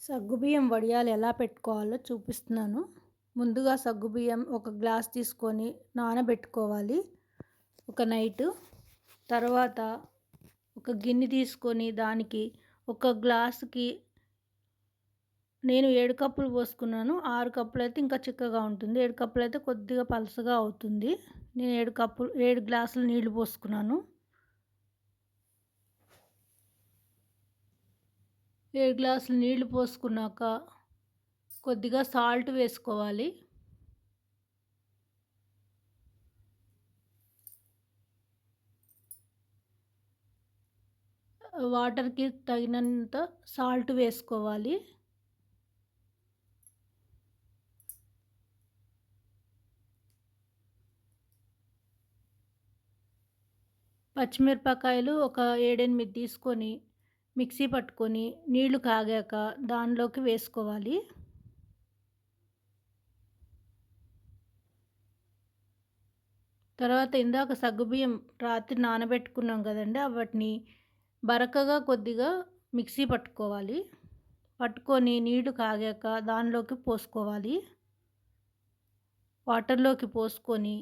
సగ్గుబియ్యం వడియాలు ఎలా పెట్టుకోవాలో చూపిస్తున్నాను. ముందుగా సగ్గుబియ్యం ఒక గ్లాస్ తీసుకొని నానబెట్టుకోవాలి ఒక నైటు. తర్వాత ఒక గిన్నె తీసుకొని దానికి ఒక గ్లాసుకి నేను 7 కప్పులు పోసుకున్నాను. 6 కప్పులైతే ఇంకా చిక్కగా ఉంటుంది. 7 కప్పులైతే కొద్దిగా పలసగా అవుతుంది. నేను 7 గ్లాసులు నీళ్లు పోసుకున్నాను. 7 గ్లాసులు నీళ్లు పోసుకున్నాక కొద్దిగా సాల్ట్ వేసుకోవాలి. వాటర్‌కి తగినంత సాల్ట్ వేసుకోవాలి. పచ్చిమిరపకాయలు ఒక 7, 8 తీసుకొని మిక్సీ పట్టుకొని నీళ్లు కాగాక దానిలోకి వేసుకోవాలి. తర్వాత ఇందాక సగ్గుబియ్యం రాత్రి నానబెట్టుకున్నాం కదండీ! వాటిని బరకగా కొద్దిగా మిక్సీ పట్టుకోవాలి. పట్టుకొని నీళ్లు కాగాక దానిలోకి పోసుకోవాలి. వాటర్‌లోకి పోసుకొని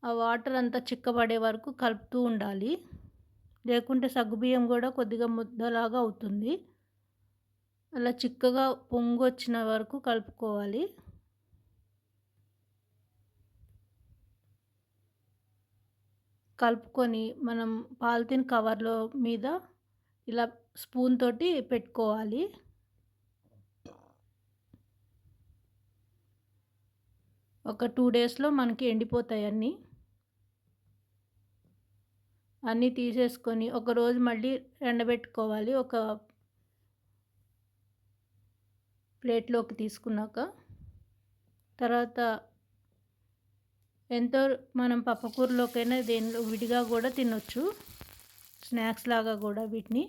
ఆ వాటర్ అంతా చిక్కబడే వరకు కలుపుతూ ఉండాలి. లేకుంటే సగ్గుబియ్యం కూడా కొద్దిగా ముద్దలాగా అవుతుంది. అలా చిక్కగా పొంగొచ్చిన వరకు కలుపుకోవాలి. కలుపుకొని మనం పాలిథీన్ కవర్‌లో మీద ఇలా స్పూన్ తోటి పెట్టుకోవాలి. ఒక 2 డేస్‌లో మనకి ఎండిపోతాయి అన్నీ. అన్నీ తీసేసుకొని ఒకరోజు మళ్ళీ ఎండబెట్టుకోవాలి. ఒక ప్లేట్‌లోకి తీసుకున్నాక. తర్వాత ఎంతో మనం పప్పుకూరలోకైనా దేనిలో విడిగా కూడా తినొచ్చు. స్నాక్స్ లాగా కూడా వీటిని.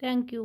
Thank you.